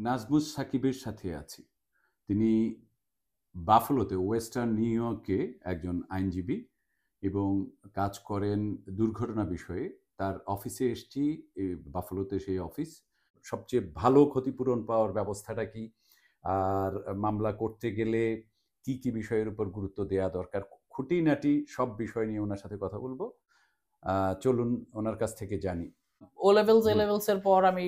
নাজমুস সাকিবের সাথে আছি। তিনি বাফলোতে ওয়েস্টার্ন নিউ ইয়র্কে একজন আইনজীবী এবং কাজ করেন দুর্ঘটনা বিষয়ে। তার অফিসে এসছি, বাফলোতে সেই অফিস। সবচেয়ে ভালো ক্ষতিপূরণ পাওয়ার ব্যবস্থাটা কি, আর মামলা করতে গেলে কি কি বিষয়ের উপর গুরুত্ব দেওয়া দরকার, খুঁটিনাটি সব বিষয় নিয়ে ওনার সাথে কথা বলবো। চলুন ওনার কাছ থেকে জানি। ও লেভেলস এ লেভেলস এর পর আমি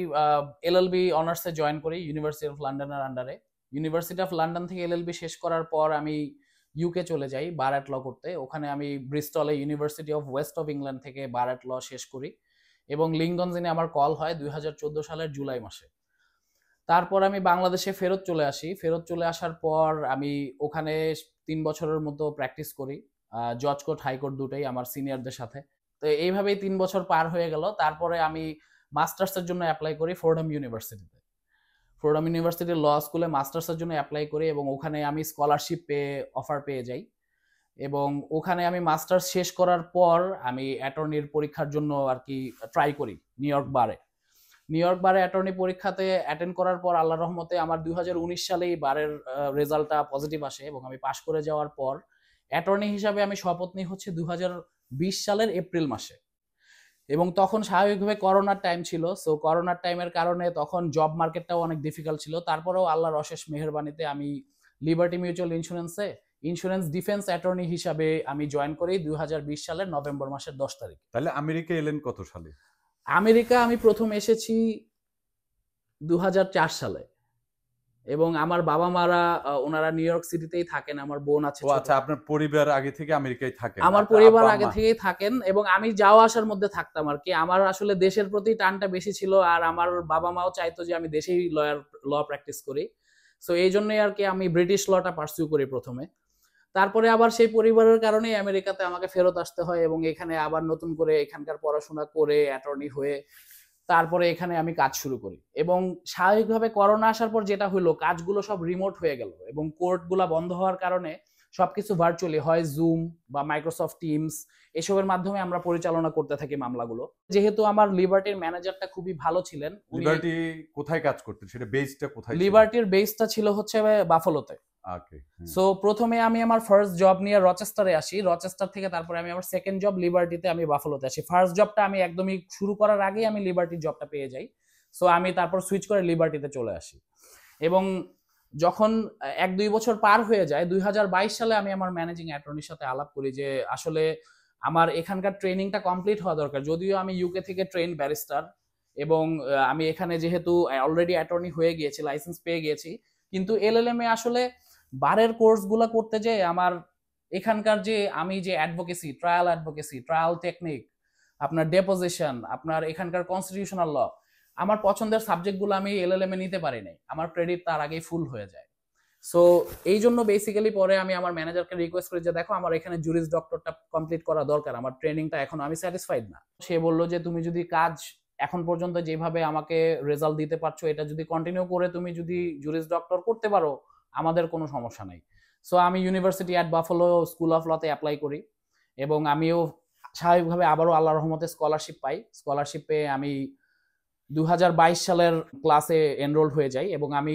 এলএলবি অনার্সে জয়েন করি ইউনিভার্সিটি অফ লন্ডনের আন্ডারে। ইউনিভার্সিটি অফ লন্ডন থেকে এলএলবি শেষ করার পর আমি ইউকে চলে যাই বার অ্যাট ল করতে। ওখানে আমি ব্রিস্টলে university of west of England থেকে বার অ্যাট ল শেষ করি এবং লিঙ্কন ইনে আমার কল হয় 2014 সালের জুলাই মাসে। তারপর আমি বাংলাদেশে ফেরত চলে আসি। ফেরত চলে আসার পর আমি ওখানে 3 বছরের মতো প্র্যাকটিস করি, জজ কোর্ট হাইকোর্ট দুটোই আমার সিনিয়রদের সাথে। তো এইভাবেই 3 বছর পার হয়ে গেল। তারপরে আমি মাস্টার্সের জন্য অ্যাপ্লাই করি ফোর্ডাম ইউনিভার্সিটিতে। ফোর্ডাম ইউনিভার্সিটির ল স্কুলে মাস্টার্সের জন্য অ্যাপ্লাই করি এবং ওখানে আমি স্কলারশিপ অফার পেয়ে যাই। এবং ওখানে আমি মাস্টার্স শেষ করার পর আমি অ্যাটর্নির পরীক্ষার জন্য আর কি ট্রাই করি নিউ ইয়র্ক বারে। নিউ ইয়র্ক বারে অ্যাটর্নি পরীক্ষাতে অ্যাটেন্ড করার পর আল্লাহর রহমতে আমার 2019 সালেই বারের রেজাল্টটা পজিটিভ আসে এবং আমি পাশ করে যাওয়ার পর অ্যাটর্নি হিসাবে আমি শপথ নিই হচ্ছে 2020 সালের এপ্রিল মাসে। এবং তখন স্বাভাবিকভাবে করোনার টাইম ছিল, সো করোনার টাইমের কারণে তখন জব মার্কেটটাও অনেক ডিফিকাল্ট ছিল। তারপরেও আল্লাহর অশেষ মেহেরবানিতে আমি লিবার্টি মিউচুয়াল ইন্স্যুরেন্সে ইন্স্যুরেন্স ডিফেন্স অ্যাটর্নি হিসাবে আমি জয়েন করি 2020 সালের নভেম্বর মাসের 10 তারিখ। তাহলে আমেরিকা এলেন কত সালে? আমেরিকা আমি প্রথম এসেছি 2004 সালে এবং আমার বাবা মারা ওনারা নিউ ইয়র্ক সিটিতেই থাকেন। আমার বোন আছে। আচ্ছা, আপনার পরিবার আগে থেকে আমেরিকায় থাকেন? আমার পরিবার আগে থেকেই থাকেন এবং আমি যাওয়া আসার মধ্যে থাকতাম আর কি। আমার আসলে দেশের প্রতি টানটা বেশি ছিল আর আমার বাবা মাও চাইতো যে আমি দেশেই ল প্র্যাকটিস করি। সো এই জন্যই আর কি আমি ব্রিটিশ লটা পার্সিউ করি প্রথমে। তারপরে আবার সেই পরিবারের কারণেই আমেরিকাতে আমাকে ফেরত আসতে হয় এবং এখানে আবার নতুন করে এখানকার পড়াশোনা করে অ্যাটর্নি হয়ে তারপরে এখানে আমি কাজ শুরু করি। এবং স্বাভাবিকভাবে করোনা আসার পর যেটা হলো, কাজগুলো সব রিমোট হয়ে গেল এবং কোর্টগুলো বন্ধ হওয়ার কারণে সবকিছু ভার্চুয়ালি হয়, জুম বা মাইক্রোসফট টিমস এসবের মাধ্যমে আমরা পরিচালনা করতে থাকি মামলাগুলো। যেহেতু আমার লিবার্টির ম্যানেজারটা খুবই ভালো ছিলেন। লিবার্টি কোথায় কাজ করতেন? সেটা বেসটা কোথায়? লিবার্টির বেসটা ছিল হচ্ছে বাফালোতে। সো প্রথমে আমি আমার ফার্স্ট জব নিয়ে রচেস্টারে আসি। রচেস্টার থেকে তারপরে আমি আমার সেকেন্ড জব লিবার্টিতে আমি বাফালোতে আসি। ফার্স্ট জবটা আমি একদমই শুরু করার আগেই আমি লিবার্টির জবটা পেয়ে যাই। সো আমি তারপর সুইচ করে লিবার্টিতে চলে আসি এবং যখন 1-2 বছর পার হয়ে যায় 2022 সালে আমি আমার ম্যানেজিং অ্যাটর্নির সাথে আলাপ করি যে আসলে আমার এখানকার ট্রেনিংটা কমপ্লিট হওয়া দরকার। যদিও আমি ইউকে থেকে ট্রেন ব্যারিস্টার এবং আমি এখানে যেহেতু অলরেডি অ্যাটর্নি হয়ে গিয়েছি, লাইসেন্স পেয়ে গিয়েছি, কিন্তু এলএলএম এ আসলে বারের কোর্সগুলো করতে যে আমার এখানকার যে আমি যে অ্যাডভোকেসি, ট্রায়াল টেকনিক, আপনার ডেপোজিশন, আপনার এখানকার কনস্টিটিউশনাল ল, আমার পছন্দের সাবজেক্টগুলো আমি এলএলএম এ নিতে পারি নাই। আমার ক্রেডিট তার আগেই ফুল হয়ে যায়। সো এই জন্য বেসিক্যালি পরে আমি আমার ম্যানেজারকে রিকোয়েস্ট করি যে দেখো আমার এখানে জুরিস ডক্টরটা কমপ্লিট করা দরকার, আমার ট্রেনিংটা এখন আমি স্যাটিসফাইড না। সে বলল যে তুমি যদি কাজ এখন পর্যন্ত যেভাবে আমাকে রেজাল্ট দিতে পারছো এটা যদি কন্টিনিউ করে তুমি যদি জুরিস ডক্টর করতে পারো আমাদের কোনো সমস্যা নাই। সো আমি university at Buffalo school of লতে অ্যাপ্লাই করি এবং আমিও স্বাভাবিকভাবে আবারও আল্লাহর রহমতে স্কলারশিপ পাই। স্কলারশিপ পেয়ে আমি 2022 সালের ক্লাসে এনরোল হয়ে যাই এবং আমি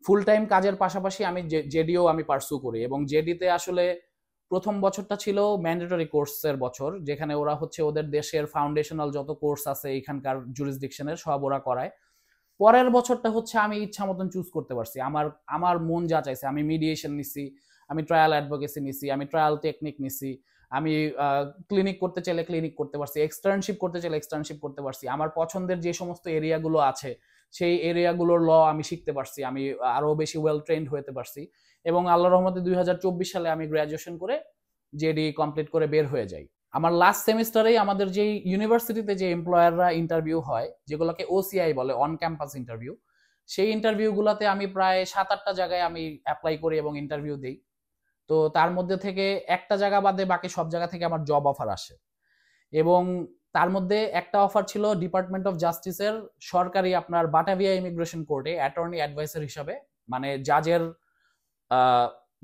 ফুল টাইম কাজের পাশাপাশি আমি জেডিও আমি পার্সু করি এবং জেডিতে আসলে প্রথম বছরটা ছিল ম্যান্ডেটরি কোর্সের বছর, যেখানে ওরা হচ্ছে ওদের দেশের ফাউন্ডেশনাল যত কোর্স আছে এখানকার জুরিসডিকশনের সব ওরা করায়। পরের বছরটা হচ্ছে আমি ইচ্ছা মতন চুজ করতে পারছি, আমার মন যা চাইছে। আমি মিডিয়েশন নিছি, আমি ট্রায়াল অ্যাডভোকেসি নিছি, আমি ট্রায়াল টেকনিক নিছি, আমি ক্লিনিক করতে চাইলে ক্লিনিক করতে পারছি, এক্সটার্নশিপ করতে চাইলে এক্সটার্নশিপ করতে পারছি। আমার পছন্দের যে সমস্ত এরিয়াগুলো আছে সেই এরিয়াগুলোর ল আমি শিখতে পারছি, আমি আরো বেশি ওয়েল ট্রেন্ড হতে পারছি এবং আল্লাহর রহমতে 2024 সালে আমি গ্রাজুয়েশন করে জেডি কমপ্লিট করে বের হয়ে যাই। আমার লাস্ট সেমিস্টারেই আমাদের যে ইউনিভার্সিটিতে যে এমপ্লয়াররা ইন্টারভিউ হয়, যেগুলোকে ওসিআই বলে, অন ক্যাম্পাস ইন্টারভিউ, সেই ইন্টারভিউগুলোতে আমি প্রায় 7-8টা জায়গায় আমি অ্যাপ্লাই করি এবং ইন্টারভিউ দিই। তো তার মধ্যে থেকে একটা জায়গা বাদে বাকি সব জায়গা থেকে আমার জব অফার আসে এবং তার মধ্যে একটা অফার ছিল ডিপার্টমেন্ট অফ জাস্টিসের সরকারি আপনার বাটাভিয়া ইমিগ্রেশন কোর্টে অ্যাটর্নি অ্যাডভাইসার হিসাবে, মানে জাজের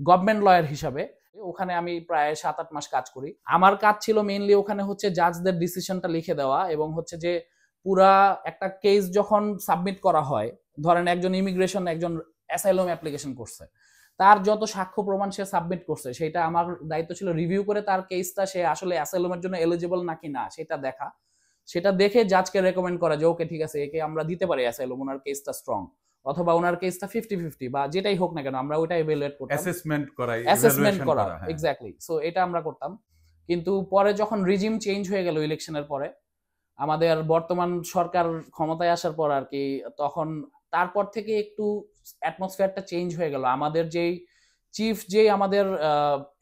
গভর্নমেন্ট লয়ার হিসাবে। ওখানে আমি প্রায় 7-8 মাস কাজ করি। আমার কাজ ছিল মেইনলি ওখানে হচ্ছে জাজদের ডিসিশনটা লিখে দেওয়া এবং হচ্ছে যে পুরা একটা কেস যখন সাবমিট করা হয় ধরেন একজন ইমিগ্রেশন একজন অ্যাসাইলাম অ্যাপ্লিকেশন করছে, তার যত সাক্ষ্য প্রমাণ সে সাবমিট করছে সেটা আমার দায়িত্ব ছিল রিভিউ করে তার কেসটা সে আসলে অ্যাসাইলামের জন্য এলিজিবল নাকি না সেটা দেখা, সেটা দেখে জাজকে রেকমেন্ড করা যে ওকে ঠিক আছে একে আমরা দিতে পারি অ্যাসাইলাম, ওনার কেসটা স্ট্রং, অথবা ওনার কেসটা 50-50 বা যেটাই হোক না কেন আমরা ওটা ইভ্যালুয়েট করতাম, অ্যাসেসমেন্ট করা এক্স্যাক্টলি। সো এটা আমরা করতাম। কিন্তু পরে যখন রিজিম চেঞ্জ হয়ে গেল ইলেকশনের পরে, আমাদের বর্তমান সরকার ক্ষমতায় আসার পর আর কি, তখন তারপর থেকে একটু অ্যাটমসফিয়ারটা চেঞ্জ হয়ে গেল। আমাদের যেই চিফ যেই আমাদের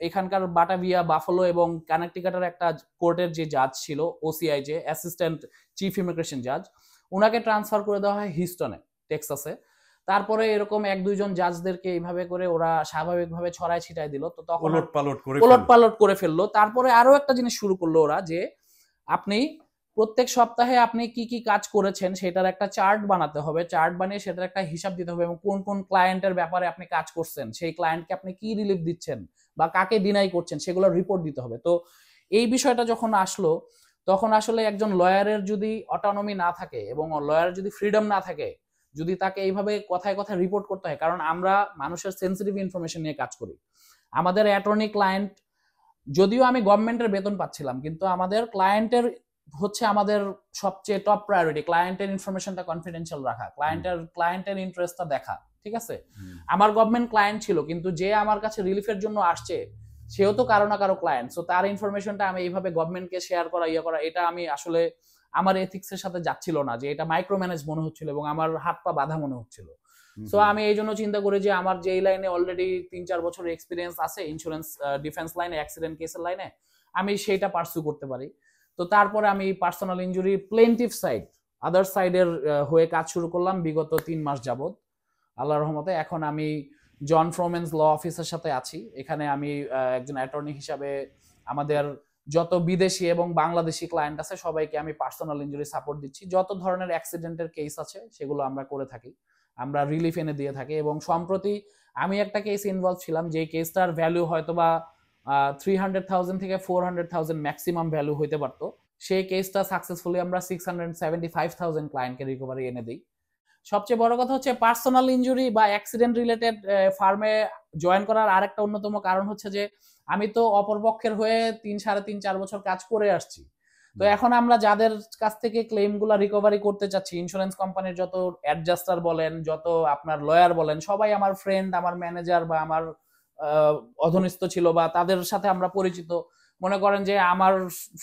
এখানকার বাটাভিয়া, বাফলো এবং কানেকটিকাটের একটা কোর্টের যে জাজ ছিল ওসিআই, যে অ্যাসিস্ট্যান্ট চিফ ইমিগ্রেশন জাজ, ওনাকে ট্রান্সফার করে দেওয়া হয় হিউস্টনে, টেক্সাসে। তারপরে এরকম 1-2 জন জাজদেরকে এইভাবে করে ওরা স্বাভাবিকভাবে ছড়ায় ছিটায় দিল, তো তখন ওলটপালট করে ফেললো। তারপরে আরো একটা জিনিস শুরু করলো ওরা, যে আপনি প্রত্যেক সপ্তাহে আপনি কি কি কাজ করেছেন সেটার একটা চার্ট বানাতে হবে, চার্ট বানিয়ে সেটার একটা হিসাব দিতে হবে, এবং কোন কোন ক্লায়েন্টের ব্যাপারে আপনি কাজ করছেন, সেই ক্লায়েন্টকে আপনি কি রিলিফ দিচ্ছেন বা কাকে ডিনাই করছেন সেগুলো রিপোর্ট দিতে হবে। তো এই বিষয়টা যখন আসলো, তখন আসলে একজন লয়ারের যদি অটোনমি না থাকে এবং লয়ারের যদি ফ্রিডম না থাকে, যদি তাকে এইভাবে কথায় কথায় রিপোর্ট করতে হয়, কারণ আমরা মানুষের সেন্সিটিভ ইনফরমেশন নিয়ে কাজ করি, আমাদের অ্যাটর্নি ক্লায়েন্ট, যদিও আমি গভর্নমেন্টের বেতন পাচ্ছিলাম, কিন্তু আমাদের ক্লায়েন্টের হচ্ছে আমাদের সবচেয়ে টপ প্রায়োরিটি, ক্লায়েন্টের ইনফরমেশনটা কনফিডেন্সিয়াল রাখা, ক্লায়েন্টের ইন্টারেস্টটা দেখা, ঠিক আছে। আমার গভর্নমেন্ট ক্লায়েন্ট ছিল, কিন্তু যে আমার কাছে রিলিফের জন্য আসছে সেও তো কারো না কারো ক্লায়েন্ট, সো তার ইনফরমেশনটা আমি এইভাবে গভর্নমেন্টকে শেয়ার করা, করা, এটা আমি আসলে আমার এথিক্সের সাথে যাচ্ছিল না, যে এটা মাইক্রো ম্যানেজ মনে হচ্ছিল এবং আমার হাত পা বাঁধা মনে হচ্ছিল। সো আমি এই জন্য চিন্তা করি যে আমার যে লাইনে অলরেডি 3-4 বছরের এক্সপিরিয়েন্স আছে, ইন্স্যুরেন্স ডিফেন্স লাইনে, অ্যাক্সিডেন্ট কেসের লাইনে, আমি সেটা পার্সু করতে পারি। তো তারপরে আমি পার্সোনাল ইনজুরি প্লেন্টিভ সাইড, আদার সাইডের হয়ে কাজ শুরু করলাম বিগত 3 মাস যাবত আল্লাহর রহমতে। এখন আমি জন ফ্রোমেন্স ল অফিসের সাথে আছি, এখানে আমি একজন অ্যাটর্নি হিসাবে আমাদের যত বিদেশি এবং বাংলাদেশি ক্লায়েন্ট আছে সবাইকে আমি পার্সোনাল ইনজুরি সাপোর্ট দিচ্ছি, যত ধরনের অ্যাক্সিডেন্টের কেস আছে সেগুলো আমরা করে থাকি, আমরা রিলিফ এনে দিয়ে থাকি। এবং সম্প্রতি আমি একটা কেস ইনভলভ ছিলাম, যে কেসটার ভ্যালু হয়তো বা 300,000 থেকে 400,000 ম্যাক্সিমাম ভ্যালু হইতে পারতো, সেই কেসটা সাকসেসফুলি আমরা 675,000 ক্লায়েন্টকে রিকভারি এনে দিই। সবচেয়ে বড় কথা হচ্ছে পার্সোনাল ইনজুরি বা অ্যাক্সিডেন্ট রিলেটেড ফার্মে জয়েন করার আরেকটা অন্যতম কারণ হচ্ছে যে আমি তো অপরপক্ষের হয়ে 3-3.5-4 বছর কাজ করে আসছি। তো এখন আমরা যাদের কাছ থেকে ক্লেমগুলো রিকভারি করতে চাচ্ছি, ইন্স্যুরেন্স কোম্পানির যত অ্যাডজাস্টার বলেন, যত আপনার লয়ার বলেন, সবাই আমার ফ্রেন্ড, আমার ম্যানেজার বা আমার অধীনস্থ ছিল, বা তাদের সাথে আমরা পরিচিত, মনে করেন যে আমার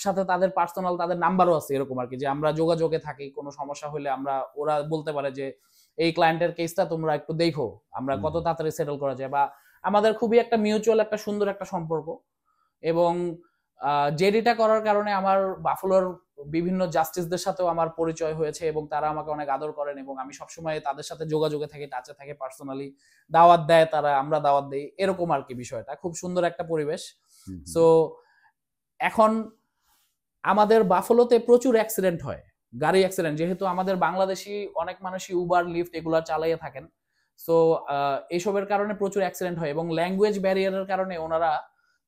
সাথে তাদের পার্সোনাল তাদের নাম্বারও আছে, এরকম আর কি, যে আমরা যোগাযোগে থাকি, কোনো সমস্যা হলে আমরা, ওরা বলতে পারে যে এই ক্লায়েন্টের কেসটা তোমরা একটু দেখো, আমরা কত তাড়াতাড়ি সেটেল করা যায়, বা আমাদের খুবই একটা মিউচুয়াল একটা সুন্দর একটা সম্পর্ক। এবং জেডিটা করার কারণে আমার বাফলোর বিভিন্ন জাস্টিসদের সাথেও আমার পরিচয় হয়েছে এবং তারা আমাকে অনেক আদর করেন, এবং আমি সবসময় তাদের সাথে যোগাযোগে থাকি, টাচে থাকি, পার্সোনালি দাওয়াত দেয় তারা, আমরা দাওয়াত দেই, এরকম আর কি। বিষয়টা খুব সুন্দর একটা পরিবেশ। সো এখন আমাদের বাফলোতে প্রচুর অ্যাক্সিডেন্ট হয়, গাড়ি অ্যাক্সিডেন্ট, যেহেতু আমাদের বাংলাদেশি অনেক মানুষই উবার, লিফট এগুলা চালাইয়ে থাকেন, সো এইসবের কারণে প্রচুর অ্যাক্সিডেন্ট হয়, এবং ল্যাঙ্গুয়েজ ব্যারিয়ারের কারণে ওনারা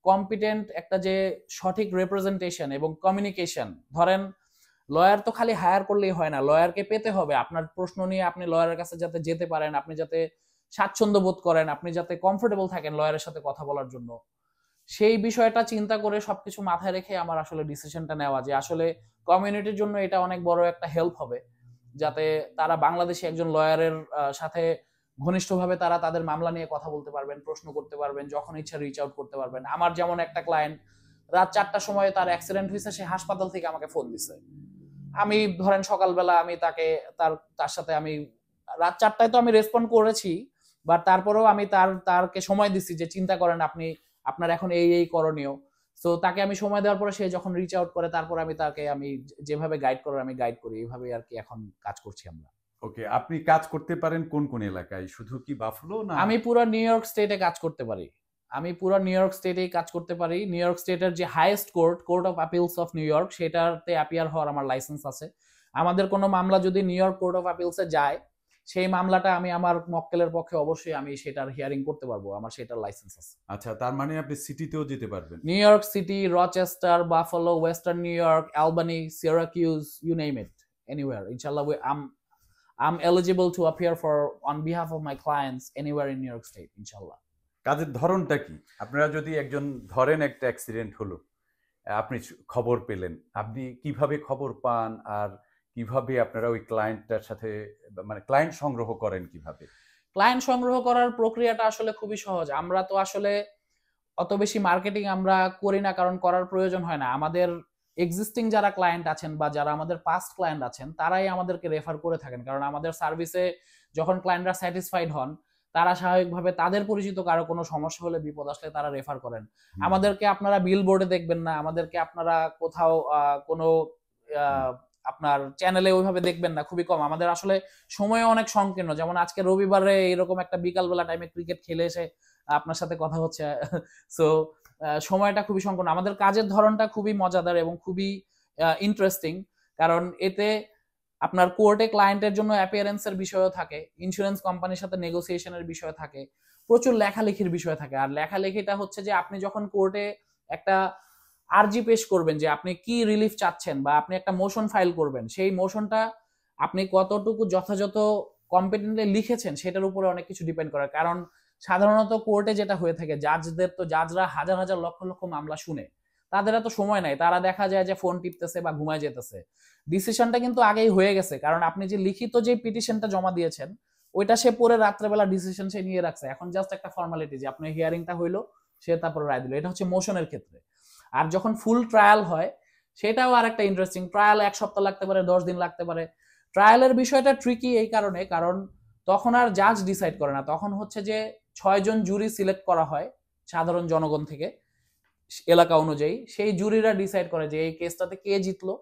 কম্পিটেন্ট একটা যে সঠিক রিপ্রেজেন্টেশন এবং কমিউনিকেশন, ধরেন লয়ার তো খালি হায়ার করলেই হয় না, লয়ারকে পেতে হবে, আপনার প্রশ্ন নিয়ে আপনি লয়ারের কাছে যাতে যেতে পারেন, আপনি যাতে স্বাচ্ছন্দ্য বোধ করেন, আপনি যাতে কমফোর্টেবল থাকেন লয়ারের সাথে কথা বলার জন্য, সেই বিষয়টা চিন্তা করে সবকিছু মাথায় রেখে আমার আসলে ডিসিশনটা নেওয়া যে আসলে কমিউনিটির জন্য এটা অনেক বড় একটা হেল্প হবে, যাতে তারা বাংলাদেশি একজন লয়ারের সাথে ঘনিষ্ঠভাবে তারা তাদের মামলা নিয়ে কথা বলতে পারবেন, প্রশ্ন করতে পারবেন, যখন ইচ্ছা রিচ আউট করতে পারবেন। আমার যেমন একটা ক্লায়েন্ট রাত 4টার সময় তার অ্যাক্সিডেন্ট হয়েছে, সে হাসপাতাল থেকে আমাকে ফোন দিছে, আমি ধরেন সকালবেলা আমি তার সাথে আমি রাত 4টায় তো আমি রেসপন্ড করেছি, বাট তারপরেও আমি তারকে সময় দিচ্ছি যে চিন্তা করেন আপনি, আপনার এখন এই করণীয়। সো তাকে আমি সময় দেওয়ার পরে সে যখন রিচ আউট করে, তারপর আমি তাকে আমি যেভাবে গাইড করার আমি গাইড করি, এইভাবে আর কি এখন কাজ করছি আমরা। ওকে, আপনি কাজ করতে পারেন কোন কোন এলাকায়? শুধু কি বাফলো না? আমি পুরো নিউ ইয়র্ক স্টেটে কাজ করতে পারি, আমি পুরো নিউ ইয়র্ক স্টেটেই কাজ করতে পারি। নিউ ইয়র্ক স্টেটের যে highest court of আপিলস of new York, সেটাতে অ্যাপিয়ার হওয়ার আমার লাইসেন্স আছে। আমাদের কোনো মামলা যদি নিউ ইয়র্ক কোর্ট অফ আপিলসে যায়, সেই মামলাটা আমি আমার মক্কেলের পক্ষে অবশ্যই আমি সেটার হিয়ারিং করতে পারবো, আমার সেটার লাইসেন্স আছে। আচ্ছা, তার মানে আপনি সিটিতেও যেতে পারবেন? New York City, Rochester, Buffalo, Western New York, Albany, Syracuse, you name it, anywhere, ইনশাআল্লাহ I'm eligible to appear for on behalf of my clients anywhere in New York State, ইনশাআল্লাহ। কাজের ধরনটা কি? আপনারা যদি একজন ধরেন একটা অ্যাক্সিডেন্ট হলো, আপনি খবর পেলেন, আপনি কিভাবে খবর পান আর কিভাবে আপনারা ওই ক্লায়েন্টটার সাথে মানে ক্লায়েন্ট সংগ্রহ করেন কিভাবে? ক্লায়েন্ট সংগ্রহ করার প্রক্রিয়াটা আসলে খুবই সহজ। আমরা তো আসলে অত বেশি মার্কেটিং আমরা করি না, কারণ করার প্রয়োজন হয় না। আমাদের এক্সিস্টিং যারা ক্লায়েন্ট আছেন বা যারা আমাদের পাস্ট ক্লায়েন্ট আছেন তারাই আমাদেরকে রেফার করে থাকেন, কারণ আমাদের সার্ভিসে যখন ক্লায়েন্টরা স্যাটিসফাইড হন তারা স্বাভাবিকভাবে তাদের পরিচিত কারো কোনো সমস্যা হলে, বিপদ আসলে তারা রেফার করেন। আমাদেরকে আপনারা বিল বোর্ডে দেখবেন না, আমাদেরকে আপনারা কোথাও কোনো আপনার চ্যানেলে ওইভাবে দেখবেন না, খুবই কম। আমাদের আসলে সময় অনেক সংকীর্ণ, যেমন আজকে রবিবারে এরকম একটা বিকালবেলা টাইমে ক্রিকেট খেলে এসে আপনার সাথে কথা হচ্ছে, সো সময়টা খুবই সংকীর্ণ। আমাদের কাজের ধরনটা খুবই মজাদার এবং খুবই ইন্টারেস্টিং, কারণ এতে আপনার কোর্টে ক্লায়েন্টের জন্য অ্যাপিয়ারেন্সের বিষয়ও থাকে, ইন্স্যুরেন্স কোম্পানির সাথে নেগোসিয়েশনের বিষয় থাকে, প্রচুর লেখালেখির বিষয় থাকে। আর লেখালেখিটা হচ্ছে যে আপনি যখন কোর্টে একটা আরজি পেশ করবেন যে আপনি কি রিলিফ চাচ্ছেন বা আপনি একটা মোশন ফাইল করবেন, সেই মোশনটা আপনি কতটুকু যথাযথ কম্পিটেন্টলি লিখেছেন সেটার উপরে অনেক কিছু ডিপেন্ড করে। কারণ সাধারণত কোর্টে যেটা হয়ে থাকে, জাজরা হাজার হাজার লক্ষ লক্ষ মামলা শুনে, তাদের এত সময় নাই, তারা দেখা যায় যে ফোন টিপতেছে বা ঘুমায় যেতেছে। ডিসিশনটা কিন্তু আগেই হয়ে গেছে, কারণ আপনি যে লিখিত যে পিটিশনটা জমা দিয়েছেন ওইটা সে পরে রাত্রেবেলা ডিসিশন সে নিয়ে রাখছে, এখন জাস্ট একটা ফর্মালিটি যে আপনার হিয়ারিংটা হইলো, সে তারপর রায় দিল। এটা হচ্ছে মোশনের ক্ষেত্রে। আর যখন ফুল ট্রায়াল হয় সেটাও আর একটা ইন্টারেস্টিং। ট্রায়াল 1 সপ্তাহ লাগতে পারে, 10 দিন লাগতে পারে। ট্রায়ালের বিষয়টা ট্রিকি এই কারণে, কারণ তখন আর জাজ ডিসাইড করে না, তখন হচ্ছে যে 6 জন জুরি সিলেক্ট করা হয় সাধারণ জনগণ থেকে এলাকা অনুযায়ী। সেই জুরিরা ডিসাইড করে যে এই কেসটাতে কে জিতলো,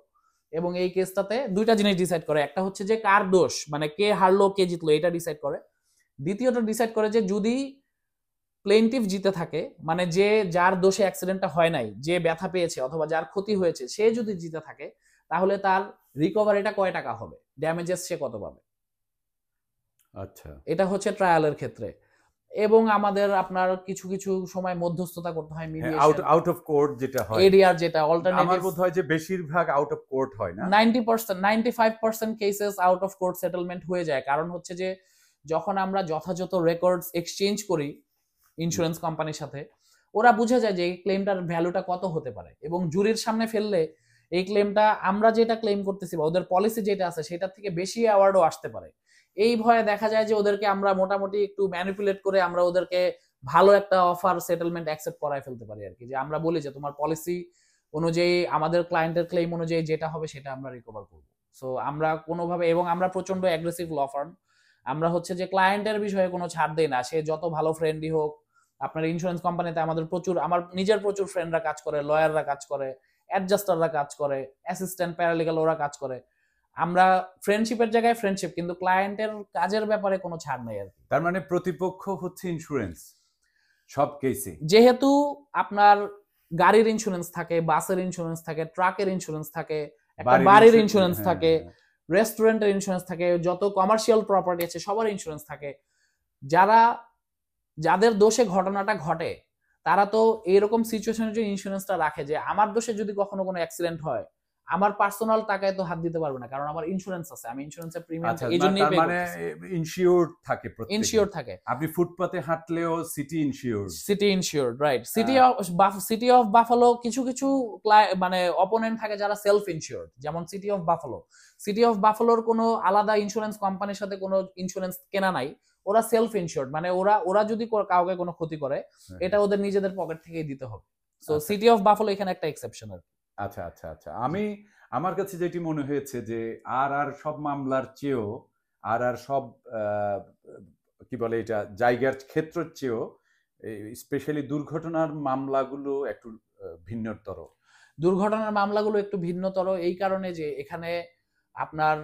এবং এই কেসটাতে দুইটা জিনিস ডিসাইড করে, একটা হচ্ছে যে কার দোষ, মানে কে হারলো কে জিতলো এটা ডিসাইড করে। দ্বিতীয়টা ডিসাইড করে যে যদি প্লেন্টিফ জিতে থাকে, মানে যে যার দোষে অ্যাক্সিডেন্টটা হয় নাই, যে ব্যথা পেয়েছে অথবা যার ক্ষতি হয়েছে, সে যদি জিতে থাকে তাহলে তার রিকভারিটা কয় টাকা হবে, ড্যামেজেস সে কত পাবে। আচ্ছা, এটা হচ্ছে ট্রায়ালের ক্ষেত্রে। এবং আমাদের আপনার কিছু কিছু সময় মধ্যস্থতা করতে হয়, মিডিয়েশন, আউট অফ কোর্ট যেটা হয়, এডিআর যেটা অল্টারনেটিভ। আমার বোধ হয় যে বেশিরভাগ আউট অফ কোর্ট হয় না, 90% 95% cases out of court settlement হয়ে যায়। কারণ হচ্ছে যে যখন আমরা যথাযথ রেকর্ডস এক্সচেঞ্জ করি ইন্স্যুরেন্স কোম্পানির সাথে, ওরা বুঝে যায় যে এই ক্লেমটার ভ্যালুটা কত হতে পারে, এবং জুরির সামনে ফেললে এই ক্লেমটা আমরা যেটা ক্লেম করতেছি বা ওদের পলিসি যেটা আছে সেটার থেকে বেশি অ্যাওয়ার্ডও আসতে পারে। এই ভয়ে দেখা যায় যে ওদেরকে আমরা মোটামুটি একটু ম্যানিপুলেট করে আমরা ওদেরকে ভালো একটা অফার সেটেলমেন্ট অ্যাকসেপ্ট করায় ফেলতে পারি আর কি, যে আমরা বলি যে তোমার পলিসি অনুযায়ী আমাদের ক্লায়েন্টের ক্লেম অনুযায়ী যেটা হবে সেটা আমরা রিকভার করব। সো আমরা কোনোভাবে, এবং আমরা প্রচন্ড অ্যাগ্রেসিভ ল ফার্ম, আমরা হচ্ছে যে ক্লায়েন্টের বিষয়ে কোনো ছাড় দেই না, সে যত ভালো ফ্রেন্ডই হোক। আপনার ইন্স্যুরেন্স কোম্পানিতে আমাদের প্রচুর, আমার নিজের প্রচুর ফ্রেন্ডরা কাজ করে, লয়াররা কাজ করে, অ্যাডজাস্টাররা কাজ করে, অ্যাসিস্ট্যান্ট প্যারালিগাল ওরা কাজ করে। আমরা ফ্রেন্ডশিপের জায়গায় ফ্রেন্ডশিপ, কিন্তু ক্লায়েন্টের কাজের ব্যাপারে কোনো ছাড় নেই আর কি। তার মানে প্রতিপক্ষ হচ্ছে ইন্স্যুরেন্স সব কেসে। যেহেতু আপনার গাড়ির ইন্স্যুরেন্স থাকে, বাসের ইন্স্যুরেন্স থাকে, ট্রাকের ইন্স্যুরেন্স থাকে, একটা বাড়ির ইন্স্যুরেন্স থাকে, রেস্টুরেন্টের ইন্স্যুরেন্স থাকে, যত কমার্শিয়াল প্রপার্টি আছে সবার ইন্স্যুরেন্স থাকে। যাদের দোষে ঘটনাটা ঘটে তারা তো এইরকম সিচুয়েশনের জন্য ইন্স্যুরেন্সটা রাখে যে আমার দোষে যদি কখনো কোনো অ্যাক্সিডেন্ট হয় আমার পার্সোনাল টাকায় তো হাত দিতে পারবে না, কারণ আমার ইন্স্যুরেন্স আছে, আমি ইন্স্যুরেন্সের প্রিমিয়াম এইজন্যই পে মানে ইনসিওরড থাকে, ইনসিওরড থাকে। আপনি ফুটপাতে হাঁটলেও city insured, right. City of Buffalo কিছু কিছু মানে অপোনেন্ট থাকে যারা সেলফ ইনসিওরড, যেমন সিটি অফ বাফালোর কোনো আলাদা ইন্স্যুরেন্স কোম্পানির সাথে কোনো ইন্স্যুরেন্স কেনা নাই, ওরা সেলফ ইনসিওরড, মানে ওরা যদি কাউকে কোনো ক্ষতি করে এটা ওদের নিজেদের পকেট থেকেই দিতে হবে। সো সিটি অফ বাফালো এখানে একটা এক্সেপশন আর কি। আচ্ছা আচ্ছা আচ্ছা, আমার কাছে যেটি মনে হয়েছে যে আর সব মামলার চেয়েও আর সব কি বলে এটা জায়গার ক্ষেত্রের চেয়েও স্পেশালি দুর্ঘটনার মামলাগুলো একটু ভিন্নতর। দুর্ঘটনার মামলাগুলো একটু ভিন্নতর এই কারণে যে এখানে আপনার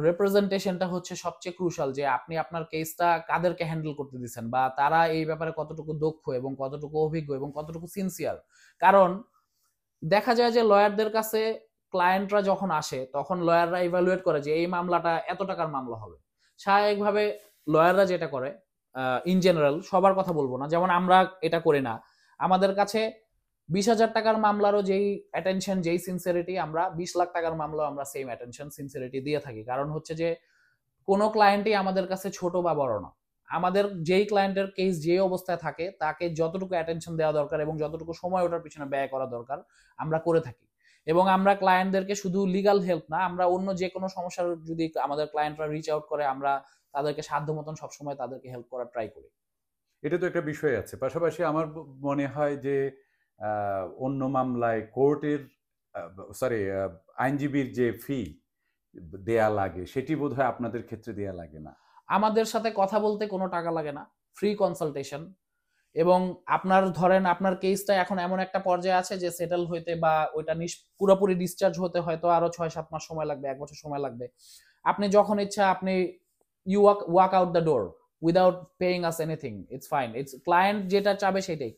রিপ্রেজেন্টেশনটা হচ্ছে সবচেয়ে ক্রুশাল, যে আপনি আপনার কেসটা কাদেরকে হ্যান্ডেল করতে দিচ্ছেন বা তারা এই ব্যাপারে কতটুকু দক্ষ এবং কতটুকু অভিজ্ঞ এবং কতটুকু সিনসিয়ার। কারণ দেখা যায় যে লয়ারদের কাছে ক্লায়েন্টরা যখন আসে তখন লয়াররা ইভালুয়েট করে যে এই মামলাটা এত টাকার মামলা হবে। স্বাভাবিকভাবে লয়াররা যেটা করে, ইন জেনারেল সবার কথা বলবো না, যেমন আমরা এটা করি না, আমাদের কাছে 20,000 টাকার মামলারও যেই অ্যাটেনশন, যেই সিনসিয়ারিটি, আমরা 20 লাখ টাকার মামলাও আমরা সেম অ্যাটেনশন, সিনসিয়ারিটি দিয়ে থাকি। কারণ হচ্ছে যে কোনো ক্লায়েন্টই আমাদের কাছে ছোট বা বড় না। আমাদের যেই ক্লায়েন্টের কেস যে অবস্থায় থাকে তাকে যতটুকু অ্যাটেনশন দেওয়া দরকার এবং যতটুকু সময় ওটার পিছনে ব্যয় করা দরকার আমরা করে থাকি। এবং আমরা ক্লায়েন্টদেরকে শুধু লিগাল হেল্প না, আমরা অন্য যে কোনো সমস্যার যদি আমাদের ক্লায়েন্টরা রিচ আউট করে, আমরা তাদেরকে সাধ্য মতন সবসময় তাদেরকে হেল্প করার ট্রাই করি। এটা তো একটা বিষয় আছে। পাশাপাশি আমার মনে হয় যে অন্য মামলায় কোর্টের আইনজীবীর যে ফি দেয়া লাগে সেটি বোধহয় আপনাদের ক্ষেত্রে দেয়া লাগে না। আমাদের সাথে কথা বলতে কোনো টাকা লাগে না, ফ্রি কনসালটেশন। এবং আপনার ধরেন আপনার কেসটা এখন এমন একটা পর্যায়ে আছে যে সেটেল হইতে বা ওইটা পুরোপুরি ডিসচার্জ হতে হয়তো আরো 6-7 মাস সময় লাগবে, 1 বছর সময় লাগবে। আপনি যখন ইচ্ছা আপনি you walk out the door without paying us anything, it's fine. It's client যেটা চাবে সেটাই।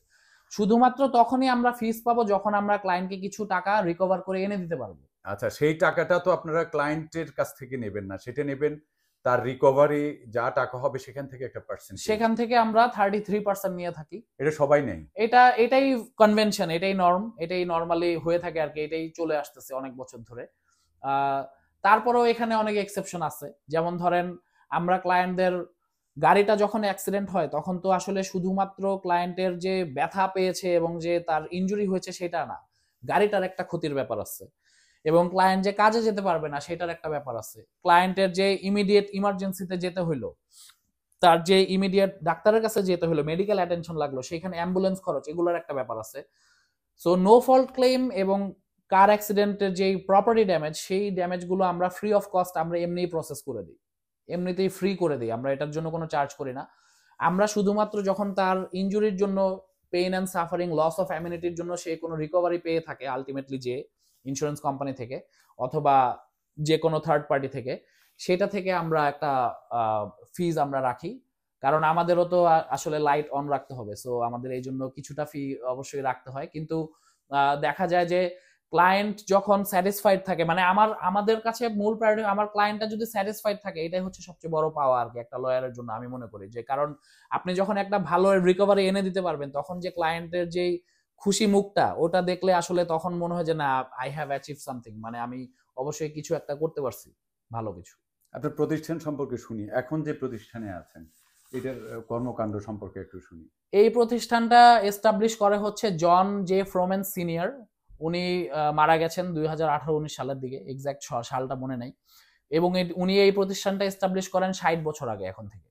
শুধুমাত্র তখনই আমরা ফিস পাবো যখন আমরা ক্লায়েন্টকে কিছু টাকা রিকভার করে এনে দিতে পারবো। আচ্ছা, সেই টাকাটা তো আপনারা ক্লায়েন্টের কাছ থেকে নেবেন না, সেটা নেবেন তার রিকভারি যা টাকা হবে সেখান থেকে একটা পার্সেন্ট। সেখান থেকে আমরা 33% নিয়ে থাকি। এটা সবাই নেই? এটাই কনভেনশন, এটাই নর্ম, এটাই নর্মালি হয়ে থাকে আর কি, এটাই চলে আসতেছে অনেক বছর ধরে। তারপরেও এখানে অনেক এক্সেপশন আছে। যেমন ধরেন আমরা ক্লায়েন্টদের গাড়িটা যখন অ্যাক্সিডেন্ট হয় তখন তো আসলে শুধুমাত্র ক্লায়েন্টের যে ব্যথা পেয়েছে এবং যে তার ইনজুরি হয়েছে সেটা না, গাড়িটার একটা ক্ষতির ব্যাপার আছে এবং ক্লায়েন্ট যে কাজে যেতে পারবে না সেটার একটা ব্যাপার আছে। ক্লায়েন্টের যে ইমিডিয়েট ইমার্জেন্সিতে যেতে হইলো, তার যে ইমিডিয়েট ডাক্তারের কাছে যেতে হলো, মেডিকেল অ্যাটেনশন লাগলো, সেখানে অ্যাম্বুলেন্স খরচ, এগুলোর একটা ব্যাপার আছে। সো নো ফল্ট ক্লেম এবং কার অ্যাক্সিডেন্টের যে প্রপার্টি ড্যামেজ, সেই ড্যামেজগুলো আমরা ফ্রি অফ কস্ট আমরা এমনিই প্রসেস করে দিই, এমনিতেই ফ্রি করে দিই, আমরা এটার জন্য কোনো চার্জ করি না। আমরা শুধুমাত্র যখন তার ইনজুরির জন্য pain and suffering, loss of অ্যামিনিটির জন্য সে কোনো রিকভারি পেয়ে থাকে আলটিমেটলি যে ইন্স্যুরেন্স কোম্পানি থেকে অথবা যে কোনো থার্ড পার্টি থেকে, সেটা থেকে আমরা একটা ফিজ আমরা রাখি। কারণ আমাদেরও তো আসলে লাইট অন রাখতে হবে, সো আমাদের এই জন্য কিছুটা ফি অবশ্যই রাখতে হয়। কিন্তু দেখা যায় যে ক্লায়েন্ট যখন স্যাটিসফাইড থাকে, মানে আমাদের কাছে মূল প্রায়োরিটি আমার ক্লায়েন্টটা যদি স্যাটিসফাইড থাকে, এটাই হচ্ছে সবচেয়ে বড় পাওয়া আর কি একটা লয়ারের জন্য আমি মনে করি। যে কারণ আপনি যখন একটা ভালো রিকভারি এনে দিতে পারবেন তখন যে ক্লায়েন্টের যেই খুশি মুখটা, ওটা দেখলে আসলে তখন মনে হয় যে না, আই হ্যাভ অ্যাচিভ সামথিং, মানে আমি অবশ্যই কিছু একটা করতে পারছি, ভালো কিছু। আপনার প্রতিষ্ঠান সম্পর্কে শুনি, এখন যে প্রতিষ্ঠানে আছেন এটার কর্মকাণ্ড সম্পর্কে একটু শুনি। এই প্রতিষ্ঠানটা এস্টাবলিশ করে হচ্ছে জন জে ফ্রোমেন সিনিয়র। উনি মারা গেছেন 2018-19 সালের দিকে, এক্সাক্ট সালটা মনে নাই। এবং উনি এই প্রতিষ্ঠানটা এস্টাবলিশ করেন 60 বছর আগে এখন থেকে।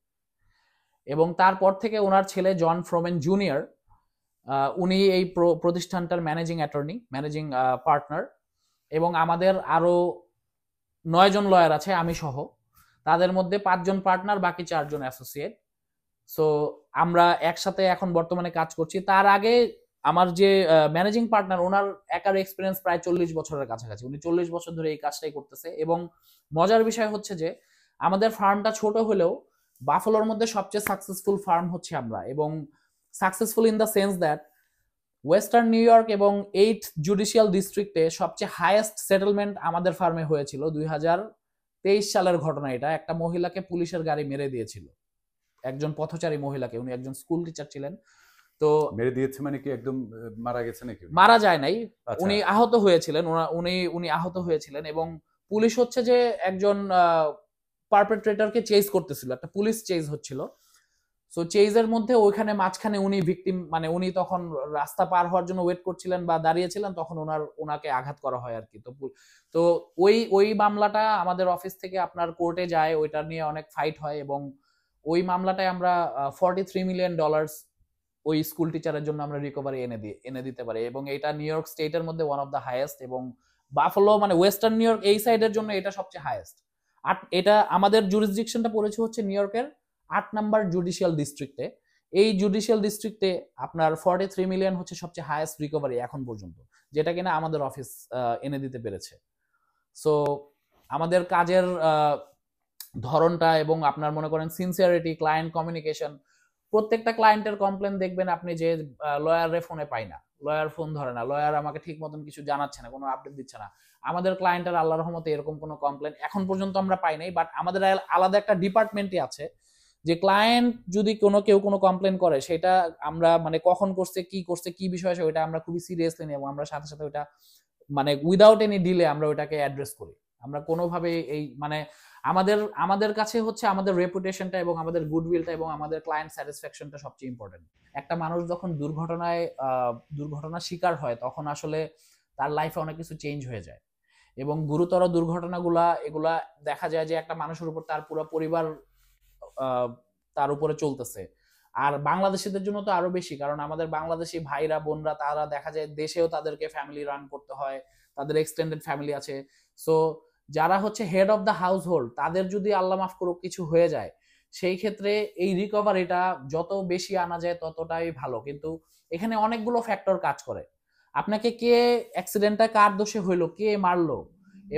এবং তারপর থেকে ওনার ছেলে জন ফ্রোমেন জুনিয়র, উনি এই প্রতিষ্ঠানটার ম্যানেজিং অ্যাটর্নি, ম্যানেজিং পার্টনার। এবং আমাদের আরো 9 জন লয়ার আছে আমি সহ, তাদের মধ্যে 5 জন পার্টনার, বাকি 4 জন অ্যাসোসিয়েট। সো আমরা একসাথে এখন বর্তমানে কাজ করছি। তার আগে আমার যে ম্যানেজিং পার্টনার, ওনার একার এক্সপিরিয়েন্স প্রায় 40 বছরের কাছাকাছি, উনি 40 বছর ধরে এই কাজটাই করতেছে। এবং মজার বিষয় হচ্ছে যে আমাদের ফার্মটা ছোট হলেও বাফালোর মধ্যে সবচেয়ে সাকসেসফুল ফার্ম হচ্ছে আমরা। এবং successful in the sense that western New York এবং 8th জুডিশিয়াল ডিস্ট্রিক্টে সবচেয়ে হাইয়েস্ট সেটেলমেন্ট আমাদের ফার্মে হয়েছিল। 2023 সালের ঘটনা এটা। একটা মহিলাকে পুলিশের গাড়ি মেরে দিয়েছিল, একজন পথচারী মহিলাকে, উনি একজন স্কুল টিচার ছিলেন। তো মেরে দিয়েছে মানে কি একদম মারা গেছে নাকি? মারা যায় নাই, উনি আহত হয়েছিলেন। উনি আহত হয়েছিলেন এবং পুলিশ হচ্ছে যে একজন পারপেট্রেটরকে চেজ করতেছিল, একটা পুলিশ চেজ হচ্ছিল। সো চেজের মধ্যে ওইখানে মাঝখানে উনি ভিকটিম, মানে উনি তখন রাস্তা পার হওয়ার জন্য ওয়েট করছিলেন বা দাঁড়িয়েছিলেন, তখন ওনাকে আঘাত করা হয় আর কি। তো ওই মামলাটা আমাদের অফিস থেকে আপনার কোর্টে যায়, ওইটা নিয়ে অনেক ফাইট হয় এবং ওই মামলাটায় আমরা $43 মিলিয়ন ওই স্কুল টিচারের জন্য আমরা রিকভারি এনে দিতে পারি। এবং এটা নিউ ইয়র্ক স্টেটের মধ্যে ওয়ান অফ দ্য হাইয়েস্ট, এবং বাফালো মানে ওয়েস্টার্ন নিউ ইয়র্ক এই সাইডের জন্য এটা সবচেয়ে হাইয়েস্ট। আর এটা আমাদের জুরিসডিকশনটা পড়েছে হচ্ছে নিউ ইয়র্কের 8 নাম্বার জুডিশিয়াল ডিস্ট্রিক্টে। এই জুডিশিয়াল ডিস্ট্রিক্টে আপনার 43 মিলিয়ন হচ্ছে সবচেয়ে হাইয়েস্ট রিকভারি এখন পর্যন্ত, যেটা কিনা আমাদের অফিস এনে দিতে পেরেছে। সো আমাদের কাজের ধরনটা এবং আপনার মনে করেন সিনসিয়ারিটি, ক্লায়েন্ট কমিউনিকেশন, প্রত্যেকটা ক্লায়েন্টের কমপ্লেন দেখবেন আপনি যে লয়ারে ফোনে পাই না, লয়ার ফোন ধরে না, লয়ার আমাকে ঠিক মতন কিছু জানাচ্ছে না, কোনো আপডেট দিচ্ছে না। আমাদের ক্লায়েন্টের আল্লাহর রহমতে এরকম কোনো কমপ্লেন এখন পর্যন্ত আমরা পাই নাই। বাট আমাদের আলাদা একটা ডিপার্টমেন্টই আছে যে ক্লায়েন্ট যদি কেউ কোনো কমপ্লেন করে, সেটা আমরা মানে কখন করছে কি বিষয় ওইটা আমরা খুবই সিরিয়াসলি নিই এবং আমরা সাথে সাথে ওইটা মানে উইদাউট এনি ডিলে আমরা ওইটাকে অ্যাড্রেস করি। আমরা কোনোভাবে এই মানে আমাদের কাছে হচ্ছে আমাদের রেপুটেশনটা এবং আমাদের গুডউইলটা এবং আমাদের ক্লায়েন্ট স্যাটিসফ্যাকশনটা সবচেয়ে ইম্পর্টেন্ট। একটা মানুষ যখন দুর্ঘটনার শিকার হয় তখন আসলে তার লাইফে অনেক কিছু চেঞ্জ হয়ে যায় এবং গুরুতর এগুলা দেখা যায় যে একটা মানুষের উপর তার পুরো পরিবার তার উপরে চলতেছে। আর বাংলাদেশিদের জন্য তো আরো বেশি, কারণ আমাদের বাংলাদেশি ভাইরা বোনরা তারা দেখা যায় দেশেও তাদেরকে ফ্যামিলি রান করতে হয়, তাদের এক্সটেন্ডেড ফ্যামিলি আছে। সো যারা হচ্ছে head of the house hold, তাদের যদি আল্লাহ মাফ করুক কিছু হয়ে যায়, সেই ক্ষেত্রে এই রিকভারিটা যত বেশি আনা যায় ততটাই ভালো। কিন্তু এখানে অনেকগুলো ফ্যাক্টর কাজ করে। আপনাকে কে অ্যাক্সিডেন্টটা কার দোষে হইলো, কে মারলো,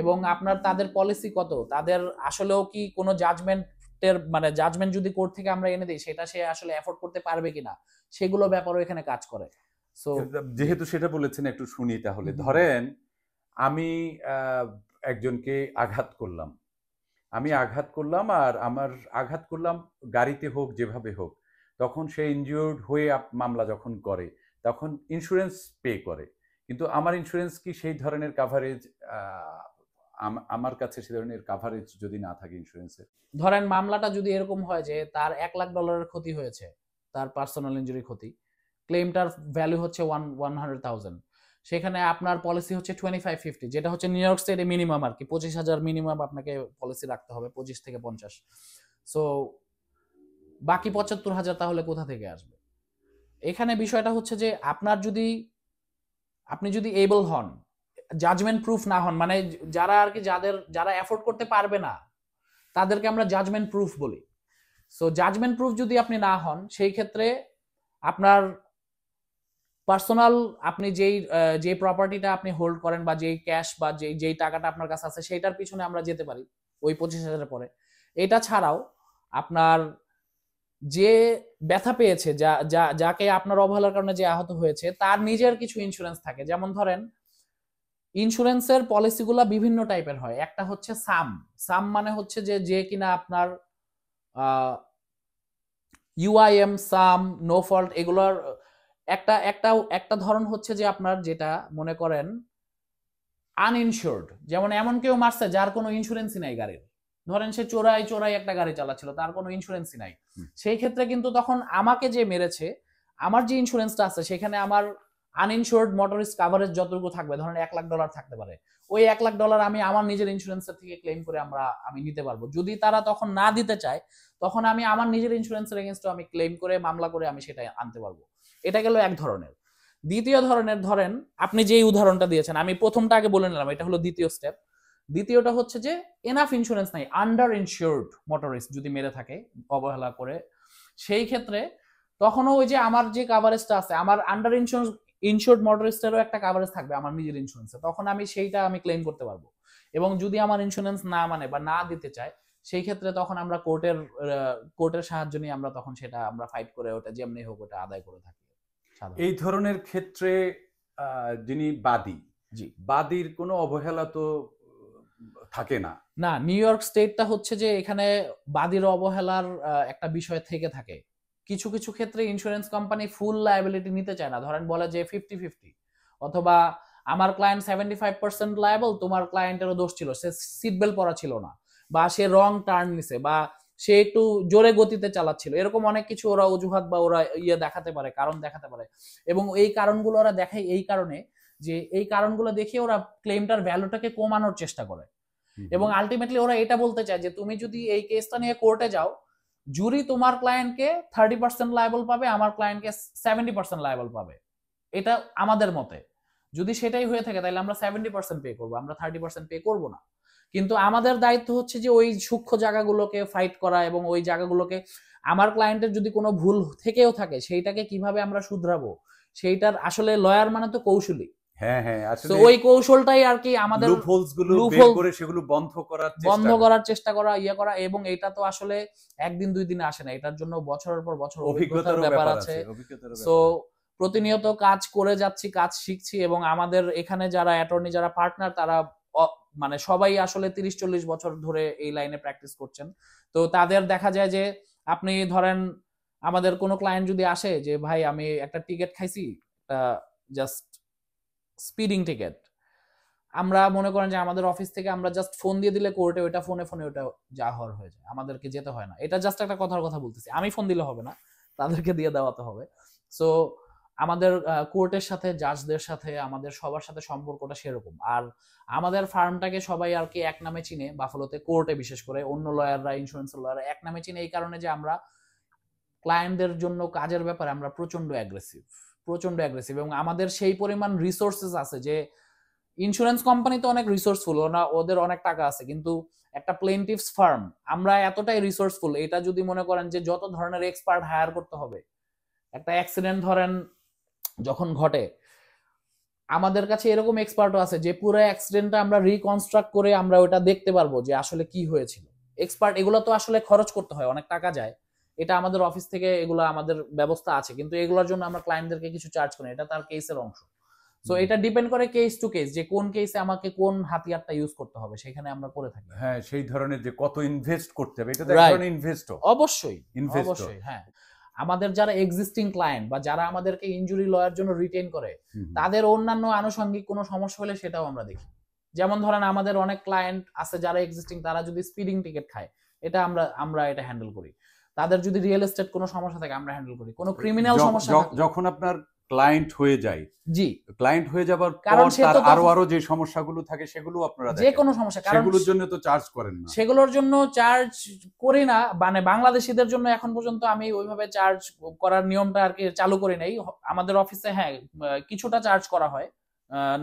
এবং আপনার তাদের পলিসি কত, তাদের আসলেও কি কোনো জাজমেন্ট যদি কোর্ট থেকে আমরা এনে দিই সেটা সে আসলে এফোর্ড করতে পারবে কিনা, সেগুলো ব্যাপারও এখানে কাজ করে। সো যেহেতু সেটা বলেছেন একটু শুনি তাহলে। ধরেন আমি একজনকে আঘাত করলাম আর আমার আঘাত করলাম গাড়িতে হোক যেভাবে হোক, তখন সে ইনজিওর্ড হয়ে মামলা যখন করে তখন ইন্স্যুরেন্স পে করে, কিন্তু আমার ইন্স্যুরেন্স কি সেই ধরনের কাভারেজ, আমার কাছে সে ধরনের কাভারেজ যদি না থাকে ইন্স্যুরেন্সের? ধরেন মামলাটা যদি এরকম হয় যে তার $1,00,000 ক্ষতি হয়েছে, তার পার্সোনাল ইনজুরি ক্ষতি, ক্লেমটার ভ্যালু হচ্ছে 100,000, সেখানে আপনার পলিসি হচ্ছে 2550, যেটা হচ্ছে নিউ ইয়র্ক স্টেটে মিনিমাম আর কি 25,000 মিনিমাম আপনাকে পলিসি রাখতে হবে, 25 থেকে 50। সো বাকি 75,000 তাহলে কোথা থেকে আসবে? এখানে বিষয়টা হচ্ছে যে আপনি যদি এবল হন, জাজমেন্ট প্রুফ না হন, মানে যারা আর কি যারা অ্যাফোর্ড করতে পারবে না তাদেরকে আমরা জাজমেন্ট প্রুফ বলি। সো জাজমেন্ট প্রুফ যদি আপনি না হন, সেই ক্ষেত্রে আপনার পার্সোনাল আপনি যেই প্রপার্টিটা আপনি হোল্ড করেন বা যেই ক্যাশ বা যেই টাকাটা আপনার কাছে আছে সেইটার পিছনে আমরা যেতে পারি ওই 25,000 পরে। এটা ছাড়াও আপনার যে ব্যথা পেয়েছে, যাকে আপনার অবহেলার কারণে যে আহত হয়েছে, তার নিজের কিছু ইন্স্যুরেন্স থাকে। যেমন ধরেন ইন্স্যুরেন্সের পলিসিগুলো বিভিন্ন টাইপের হয়। একটা হচ্ছে সাম মানে হচ্ছে যে কিনা আপনার ইউআইএম, সাম, নো ফল্ট, এগুলোর একটা ধরন হচ্ছে যে আপনার যেটা মনে করেন আনইনসিওর্ড, যেমন এমন কেউ মারছে যার কোনো ইন্স্যুরেন্সই নাই গাড়ির, ধরেন সে চোরাই একটা গাড়ি চালাচ্ছিল, তার কোনো ইন্স্যুরেন্সই নাই। সেই ক্ষেত্রে কিন্তু তখন আমাকে যে মেরেছে, আমার যে ইন্স্যুরেন্সটা আছে সেখানে আমার আনইনসিওর্ড মোটরিস্ট কাভারেজ যতটুকু থাকবে, ধরেন $1,00,000 থাকতে পারে, ওই $1,00,000 আমি আমার নিজের ইন্স্যুরেন্সের থেকে ক্লেম করে আমি নিতে পারবো। যদি তারা তখন না দিতে চায়, তখন আমি আমার নিজের ইন্স্যুরেন্সের এগেইনস্টে আমি ক্লেম করে মামলা করে আমি সেটা আনতে পারবো। এটা গেল এক ধরনের। দ্বিতীয় ধরনের, ধরেন আপনি যেই উদাহরণটা দিয়েছেন, আমি প্রথমটা আগে বলে নিলাম, এটা হলো দ্বিতীয় স্টেপ। দ্বিতীয়টা হচ্ছে যে এনাফ ইন্স্যুরেন্স নাই, আন্ডার ইনসিওর্ড মোটরিস্ট যদি মেরে থাকে অবহেলা করে, সেই ক্ষেত্রে তখনও ওই যে আমার যে কাভারেজটা আছে, আমার আন্ডার ইনসিওর্ড মোটরিস্টেরও একটা কাভারেজ থাকবে আমার নিজের ইন্স্যুরেন্সে, তখন আমি সেইটা আমি ক্লেম করতে পারবো। এবং যদি আমার ইন্স্যুরেন্স না মানে বা না দিতে চায়, সেই ক্ষেত্রে তখন আমরা কোর্টের সাহায্য নিয়ে আমরা তখন সেটা আমরা ফাইট করে ওটা যেমনি হোক ওটা আদায় করে থাকি। এই ধরনের ক্ষেত্রে যিনি বাদীর কোনো অবহেলা তো থাকে না। না, নিউ ইয়র্ক স্টেটটা হচ্ছে যে এখানে বাদীর অবহেলার একটা বিষয় থেকে থাকে। কিছু কিছু ক্ষেত্রে ইন্স্যুরেন্স কোম্পানি ফুল লায়াবিলিটি নিতে চায় না, ধরেন বলে যে 50-50, অথবা আমার ক্লায়েন্ট 75% লায়াবল, তোমার ক্লায়েন্টেরও দোষ ছিল, সে সিট বেল্ট পরা ছিল না, বা সে রং টার্ন নিছে, বা সে একটু জোরে গতিতে চালাচ্ছিল, এরকম অনেক কিছু ওরা অজুহাত বা ওরা দেখাতে পারে, কারণ দেখাতে পারে। এবং এই কারণগুলো ওরা দেখায় এই কারণে যে এই কারণগুলো দেখে ওরা ক্লেমটার ভ্যালুটাকে কমানোর চেষ্টা করে। এবং আলটিমেটলি ওরা এটা বলতে চায় যে তুমি যদি এই কেসটা নিয়ে কোর্টে যাও, জুরি তোমার ক্লায়েন্টকে 30% লায়াবল পাবে, আমার ক্লায়েন্টকে 70% লায়াবল পাবে। এটা আমাদের মতে যদি সেটাই হয়ে থাকে তাহলে আমরা 70% পে করবো, আমরা 30% পে করবো না। কিন্তু আমাদের দায়িত্ব হচ্ছে যে ওই সূক্ষ্ম জায়গাগুলোকে ফাইট করা, এবং ওই জায়গাগুলোকে আমার ক্লায়েন্টের যদি কোনো ভুল থেকেও থাকে সেইটাকে কিভাবে আমরা শুধরাবো, সেইটার আসলে লয়ার মানে তো কৌশলী। হ্যাঁ হ্যাঁ, আসলে ওই কৌশলটাই আর কি আমাদের লুপহোলসগুলো বের করে সেগুলো বন্ধ করার চেষ্টা করা করা। এবং এটা তো আসলে একদিন দুই দিনে আসে না, এটার জন্য বছরের পর বছর অভিজ্ঞতার ব্যাপার আছে। সো প্রতিনিয়ত কাজ করে যাচ্ছি, কাজ শিখছি, এবং আমাদের এখানে যারা অ্যাটর্নি, যারা পার্টনার, তারা মানে সবাই আসলে 30-40 বছর ধরে এই লাইনে প্র্যাকটিস করছেন। তো তাদের দেখা যায় যে আপনি ধরেন আমাদের কোনো ক্লায়েন্ট যদি আসে যে ভাই আমি একটা টিকিট খাইছি, জাস্ট স্পিডিং টিকিট, আমরা মনে করেন যে আমাদের অফিস থেকে আমরা জাস্ট ফোন দিয়ে দিলে কোর্টে ওইটা ফোনে ওটা যা হওয়ার হয়ে যায়, আমাদেরকে যেতে হয় না। এটা জাস্ট একটা কথার কথা বলতেছি, আমি ফোন দিলে হবে না, তাদেরকে দিয়ে দেওয়াতে হবে। সো আমাদের কোর্টের সাথে, জাজদের সাথে, আমাদের সবার সাথে সম্পর্কটা সেরকম। আর আমাদের ফার্মটাকে সবাই আর কি এক নামে চিনে বাফালোতে, কোর্টে বিশেষ করে, অন্য লয়াররা, ইন্স্যুরেন্সের লয়াররা এক নামে চিনে এই কারণে যে আমরা ক্লায়েন্টদের জন্য কাজের ব্যাপারে আমরা প্রচন্ড অ্যাগ্রেসিভ, এবং আমাদের সেই পরিমাণ রিসোর্সেস আছে যে ইন্স্যুরেন্স কোম্পানি তো অনেক রিসোর্সফুল, ওদের অনেক টাকা আছে, কিন্তু একটা প্লেনটিভস ফার্ম আমরা এতটাই রিসোর্সফুল, এটা যদি মনে করেন যে যত ধরনের এক্সপার্ট হায়ার করতে হবে, একটা অ্যাক্সিডেন্ট ধরেন যখন ঘটে, আমাদের কাছে এরকম এক্সপার্টও আছে যে পুরো অ্যাক্সিডেন্টটা আমরা রিকনস্ট্রাক্ট করে আমরা ওটা দেখতে পারবো যে আসলে কি হয়েছিল। এক্সপার্ট এগুলো তো আসলে খরচ করতে হয়, অনেক টাকা যায়, এটা আমাদের অফিস থেকে এগুলো আমাদের ব্যবস্থা আছে, কিন্তু এগুলোর জন্য আমরা ক্লায়েন্টদেরকে কিছু চার্জ করি, এটা তার কেসের অংশ। সো এটা ডিপেন্ড করে কেস টু কেস যে কোন কেসে আমাকে কোন হাতিয়ারটা ইউজ করতে হবে, সেখানে আমরা করে থাকি। হ্যাঁ, সেই ধরনের যে কত ইনভেস্ট করতে হবে, এটা তো এক ধরনের ইনভেস্ট। অবশ্যই, হ্যাঁ। আমাদের যারা এক্সিস্টিং ক্লায়েন্ট বা যারা আমাদেরকে ইনজুরি লয়ার জন্য রিটেইন করে, তাদের অন্যান্য আনুষঙ্গিক কোনো সমস্যা হলে সেটাও আমরা দেখি। যেমন ধরেন আমাদের অনেক ক্লায়েন্ট আছে যারা এক্সিস্টিং, তারা যদি স্পিডিং টিকিট খায়, এটা আমরা এটা হ্যান্ডেল করি। তাদের যদি রিয়েল এস্টেট কোনো সমস্যা থাকে আমরা হ্যান্ডেল করি। কোনো ক্রিমিনাল সমস্যা যখন আপনার ক্লায়েন্ট হয়ে যায়, জি, ক্লায়েন্ট হয়ে যাবার পর তার আরো যে সমস্যাগুলো থাকে সেগুলো আপনারা দেখেন, যে কোনো সমস্যা, কারণ সেগুলোর জন্য তো চার্জ করেন না। সেগুলোর জন্য চার্জ করি না, মানে বাংলাদেশিদের জন্য এখন পর্যন্ত আমি ওইভাবে চার্জ করার নিয়মটা আর কি চালু করি নাই। আমাদের অফিসে হ্যাঁ কিছুটা চার্জ করা হয়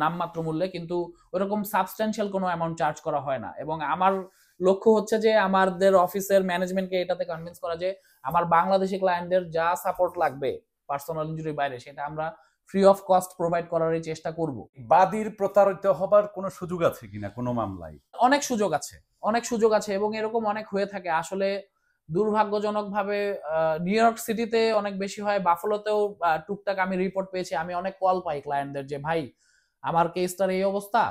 নামমাত্র মূল্যে, কিন্তু ওরকম সাবস্ট্যান্সিয়াল কোনো অ্যামাউন্ট চার্জ করা হয় না। এবং আমার লক্ষ্য হচ্ছে যে আমাদের অফিসের ম্যানেজমেন্টকে এটাতে কনভিন্স করা যে আমার বাংলাদেশি ক্লায়েন্টদের যা সাপোর্ট লাগবে পার্সোনাল ইনজুরির বাইরে, সেটা আমরা ফ্রি অফ কস্ট প্রোভাইড করার চেষ্টা করব। বাদীর প্রতারিত হবার কোনো সুযোগ আছে কিনা কোনো মামলায়? অনেক সুযোগ আছে এবং এরকম অনেক হয়ে থাকে। আসলে দুর্ভাগ্যজনকভাবে নিউ ইয়র্ক সিটিতে অনেক বেশি হয়, বাফালোতেও টুকটাক আমি রিপোর্ট পেয়েছি, আমি অনেক কল পাই ক্লায়েন্টদের যে ভাই আমার কেসটার এই অবস্থা,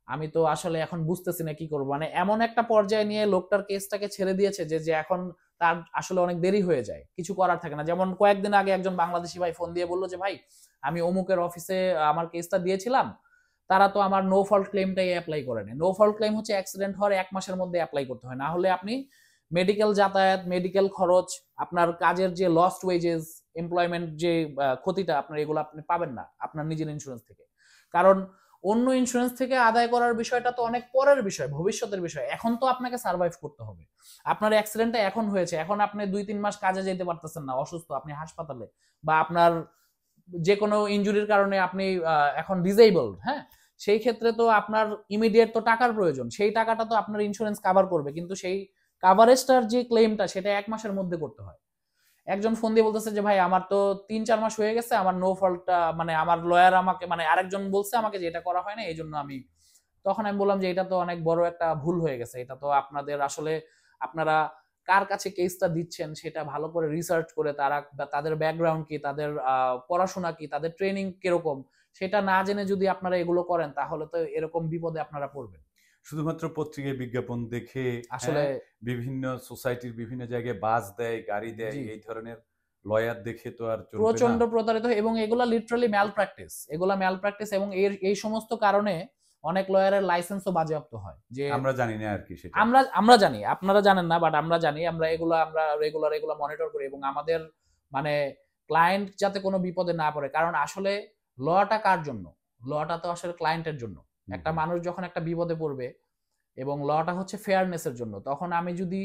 আমি তো আসলে এখন বুঝতেছি না কি করবো। মানে এমন একটা পর্যায়ে নিয়ে লোকটার কেসটাকে ছেড়ে দিয়েছে যে এখন তার আসলে অনেক দেরি হয়ে যায়, কিছু করার থাকে না। যেমন কয়েকদিন আগে একজন বাংলাদেশি ভাই ফোন দিয়ে বললো যে ভাই আমি অমুকের অফিসে আমার কেসটা দিয়েছিলাম, তারা তো আমার নো ফল্ট ক্লেমটাই অ্যাপ্লাই করেনি। নো ফল্ট ক্লেম হচ্ছে অ্যাক্সিডেন্ট হওয়ার 1 মাসের মধ্যে অ্যাপ্লাই করতে হয়, না হলে আপনি মেডিকেল যাতায়াত, মেডিকেল খরচ, আপনার কাজের যে লস্ট ওয়েজেস, এমপ্লয়মেন্ট যে ক্ষতিটা আপনার, এগুলো আপনি পাবেন না আপনার নিজের ইন্স্যুরেন্স থেকে। কারণ অন্য ইন্স্যুরেন্স থেকে আদায় করার বিষয়টা তো অনেক পরের বিষয়, ভবিষ্যতের বিষয়। এখন তো আপনাকে সার্ভাইভ করতে হবে। আপনার অ্যাক্সিডেন্টটা এখন হয়েছে, এখন আপনি 2-3 মাস কাজে যেতে পারতেছেন না, অসুস্থ, আপনি হাসপাতালে, বা আপনার যে কোনো ইনজুরির কারণে আপনি এখন ডিসেবলড, হ্যাঁ, সেই ক্ষেত্রে তো আপনার ইমিডিয়েট তো টাকার প্রয়োজন, সেই টাকাটা তো আপনার ইন্স্যুরেন্স কভার করবে, কিন্তু সেই কাভারেজটার যে ক্লেমটা সেটা 1 মাসের মধ্যে করতে হয়। একজন ফোন দিয়ে বলতেছে যে ভাই আমার তো 3-4 মাস হয়ে গেছে, আমার নো ফল্টটা, মানে আমার লয়ার আমাকে, মানে আরেকজন বলছে আমাকে যে এটা করা হয় না, এই জন্য আমি, তখন আমি বললাম যে এটা তো অনেক বড় একটা ভুল হয়ে গেছে, এটা তো আপনাদের আসলে, আপনারা কার কাছে কেসটা দিচ্ছেন সেটা ভালো করে রিসার্চ করে, তাদের ব্যাকগ্রাউন্ড কি, তাদের পড়াশোনা কি, তাদের ট্রেনিং কিরকম, সেটা না জেনে যদি আপনারা এগুলো করেন তাহলে তো এরকম বিপদে আপনারা পড়বেন। শুধুমাত্র পত্রিকায় বিজ্ঞাপন দেখে আসলে বিভিন্ন সোসাইটির বিভিন্ন জায়গায় বাস দেয়, গাড়ি দেয়, এই ধরনের লয়ার দেখে তো আর চলবে না। প্রচন্ড প্রতারিত, এবং এগুলা লিটারালি ম্যাল প্র্যাকটিস, এবং এই সমস্ত কারণে অনেক লয়ারের লাইসেন্সও বাজেয়াপ্ত হয়। যে আমরা জানি না আর কি, সেটা আমরা জানি, আপনারা জানেন না, বাট আমরা জানি, আমরা রেগুলার মনিটর করি, এবং আমাদের মানে ক্লায়েন্ট যাতে কোনো বিপদে না পড়ে। কারণ আসলে লটা কার জন্য? লটা তো আসলে ক্লায়েন্টের জন্য। একটা মানুষ যখন একটা বিপদে পড়বে, এবং লটা হচ্ছে ফেয়ারনেসের জন্য, তখন আমি যদি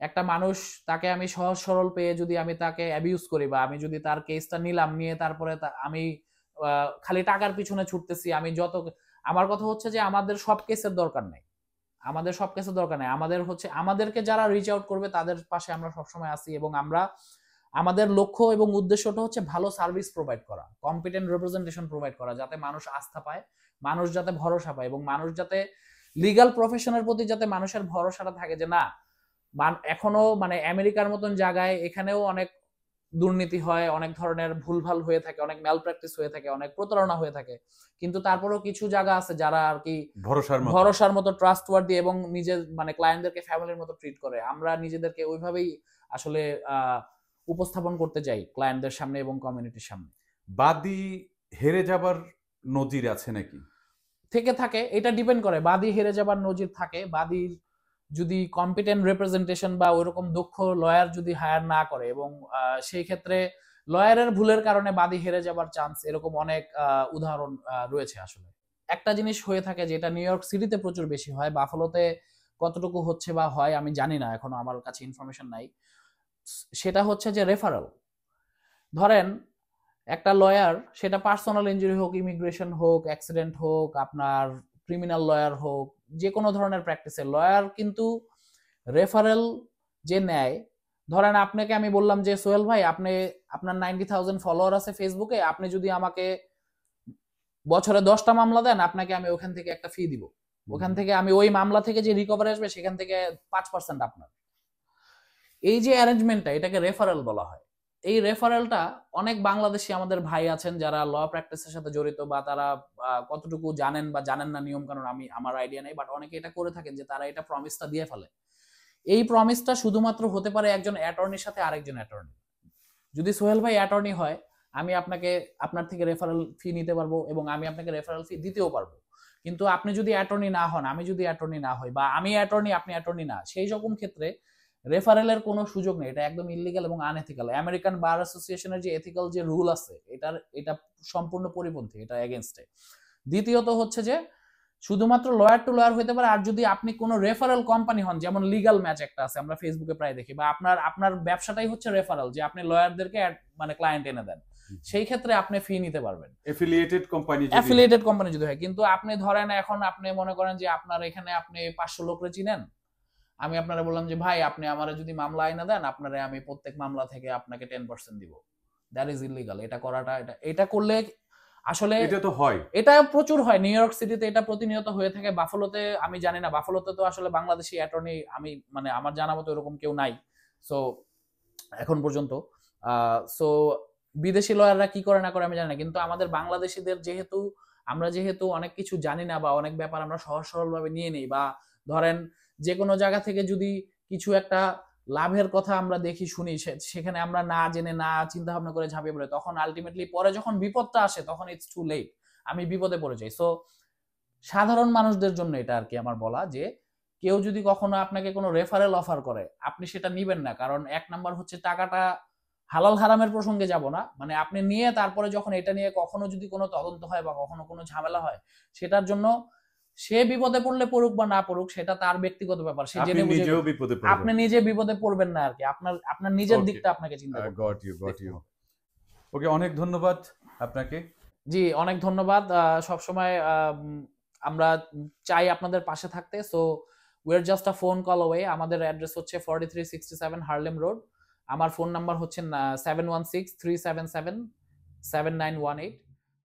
একটা মানুষ, তাকে আমি সহজ সরল পেয়ে যদি আমি তাকে অ্যাবিউজ করি, বা আমি যদি তার কেসটা নিলাম, নিয়ে তারপরে আমি খালি টাকার পিছনে ছুটতেছি, আমার কথা হচ্ছে যে আমাদের সব কেসের দরকার নাই, আমাদের হচ্ছে আমাদেরকে যারা রিচ আউট করবে তাদের পাশে আমরা সবসময় আছি, এবং আমাদের লক্ষ্য এবং উদ্দেশ্যটা হচ্ছে ভালো সার্ভিস প্রোভাইড করা, কম্পিটেন্ট রিপ্রেজেন্টেশন প্রোভাইড করা, যাতে মানুষ আস্থা পায়, মানুষ যাতে ভরসা পায়, এবং মানুষ যাতে লিগ্যাল প্রফেশনের প্রতি যাতে মানুষের ভরসাটা থাকে যে না, এখনো মানে আমেরিকার মতন জায়গায় এখানেও অনেক দুর্নীতি হয়, অনেক ধরনের ভুলভাল হয়ে থাকে, অনেক ম্যাল প্র্যাকটিস হয়ে থাকে, অনেক প্রতারণা হয়ে থাকে, কিন্তু তারপরেও কিছু জায়গা আছে যারা আর কি ভরসার মতো ট্রাস্টওয়ার্দি, এবং নিজের মানে ক্লায়েন্টদেরকে ফ্যামিলির মতো ট্রিট করে। আমরা নিজেদেরকে ওইভাবেই আসলে উপস্থাপন করতে যাই ক্লায়েন্টদের সামনে এবং কমিউনিটির সামনে। বাদী হেরে যাবার নজির আছে নাকি? থেকে থাকে, এটা ডিপেন্ড করে। বাদী হেরে যাবার নজির থাকে, বাদীর যদি কম্পিটেন্ট রিপ্রেজেন্টেশন বা ওইরকম দক্ষ লয়ার যদি হায়ার না করে, এবং সেই ক্ষেত্রে লয়ারের ভুলের কারণে বাদী হেরে যাবার চান্স, এরকম অনেক উদাহরণ রয়েছে। আসলে একটা জিনিস হয়ে থাকে যেটা নিউ ইয়র্ক সিটিতে প্রচুর বেশি হয়, বাফালোতে কতটুকু হচ্ছে বা হয় আমি জানি না, এখনো আমার কাছে ইনফরমেশন নাই। সেটা হচ্ছে যে রেফারেল। ধরেন একটা লয়ার, সেটা পার্সোনাল ইনজুরি হোক, ইমিগ্রেশন হোক, অ্যাক্সিডেন্ট হোক, আপনার ক্রিমিনাল লয়ার হোক, যে কোনো ধরনের প্র্যাকটিসের লয়ার কিন্তু রেফারেল যে নেয়, ধরেন আপনাকে আমি বললাম যে সোহেল ভাই, আপনার 90,000 ফলোয়ার আছে ফেসবুকে, আপনি যদি আমাকে বছরে 10টা মামলা দেন, আপনাকে আমি ওখান থেকে একটা ফি দিব। ওখান থেকে আমি ওই মামলা থেকে যে রিকভারি আসবে সেখান থেকে 5% আপনার। এই যে অ্যারেঞ্জমেন্টটা, এটাকে রেফারেল বলা হয়। এই রেফারেলটা অনেক বাংলাদেশি আমাদের ভাই আছেন যারা ল প্র্যাকটিসের সাথে জড়িত, বা তারা কতটুকু জানেন বা জানেন না নিয়ম কানুন, আমার আইডিয়া নেই, বাট অনেকে এটা করে থাকেন যে তারা এটা প্রমিসটা দিয়ে ফেলে। এই প্রমিসটা শুধুমাত্র হতে পারে একজন অ্যাটর্নির সাথে আরেকজন অ্যাটর্নি। যদি সোহেল ভাই অ্যাটর্নি হয়, আমি আপনার থেকে রেফারেল ফি নিতে পারবো এবং আমি আপনাকে রেফারেল ফি দিতেও পারবো। কিন্তু আপনি যদি অ্যাটর্নি না হন, আমি যদি অ্যাটর্নি না হই, বা আমি অ্যাটর্নি আপনি অ্যাটর্নি না, সেই রকম ক্ষেত্রে রেফারেলের কোনো সুযোগ নেই। এটা একদম ইলিগাল এবং আনএথিক্যাল। আমেরিকান বার অ্যাসোসিয়েশনের যে এথিক্যাল যে রুল আছে, এটা সম্পূর্ণ পরিপন্থী, এটা এগেইনস্টে। দ্বিতীয়ত হচ্ছে যে শুধুমাত্র লয়ার টু লয়ার হতে পারে, আর যদি আপনি কোনো রেফারেল কোম্পানি হন, যেমন লিগাল ম্যাচ একটা আছে, আমরা ফেসবুকে প্রায় দেখি, বা আপনার ব্যবসাটাই হচ্ছে রেফারেল, যে আপনি লয়ারদেরকে মানে ক্লায়েন্ট এনে দেন, সেই ক্ষেত্রে আপনি ফি নিতে পারবেন। অ্যাফিলিয়েটেড কোম্পানি যদি হয়। কিন্তু আপনি ধরেন এখন আপনি মনে করেন যে আপনার এখানে আপনি 500 লোকরে চিনেন, আমি আপনারা বললাম যে ভাই আপনি আমারে যদি মামলা আইনা দেন, আপনারে আমি প্রত্যেক মামলা থেকে আপনাকে 10% দিব, দ্যাট ইজ ইলিগাল। এটা করাটা, এটা করলে আসলে এটা তো হয়, এটা প্রচুর হয় নিউ ইয়র্ক সিটিতে, এটা প্রতিনিয়ত হয়ে থাকে। বাফালোতে আমি জানি না, বাফালোতে তো আসলে বাংলাদেশি অ্যাটর্নি আমি মানে আমার জানা মতো এরকম কেউ নাই সো এখন পর্যন্ত। সো বিদেশি লয়াররা কি করে না করে আমি জানি না, কিন্তু আমাদের বাংলাদেশিদের আমরা যেহেতু অনেক কিছু জানি না, বা অনেক ব্যাপার আমরা সহজ সরল ভাবে নিয়ে নেই, বা ধরেন যে কোনো জায়গা থেকে যদি কিছু একটা লাভের কথা আমরা দেখি শুনি, সেখানে আমরা না জেনে না চিন্তা ভাবনা করে ঝাঁপিয়ে পড়ে, তখন আলটিমেটলি পরে যখন বিপদটা আসে তখন ইটস টু লেট, আমি বিপদে পড়ে যাই। সো সাধারণ মানুষদের জন্য এটা আর কি আমার বলা, যে কেউ যদি কখনো আপনাকে কোনো রেফারেল অফার করে, আপনি সেটা নিবেন না। কারণ এক নাম্বার হচ্ছে টাকাটা হালাল হারামের প্রসঙ্গে যাব না, মানে আপনি নিয়ে তারপরে যখন এটা নিয়ে কখনো যদি কোনো তদন্ত হয় বা কখনো কোনো ঝামেলা হয়, সেটার জন্য সে বিপদে পড়লে পড়ুক বা না পড়ুক, সেটা তার ব্যক্তিগত ব্যাপার, সে জেনে বুঝে। আপনি নিজে বিপদে পড়বেন না আর কি, আপনার নিজের দিকটা আপনাকে চিন্তা করতে হবে। ওকে, অনেক ধন্যবাদ আপনাকে। জি, অনেক ধন্যবাদ। সবসময় আমরা চাই আপনাদের পাশে থাকতে। So we are just a phone call away. আমাদের অ্যাড্রেস হচ্ছে 4367 হার্লেম রোড। আমার ফোন নাম্বার হচ্ছে 716-377-7918।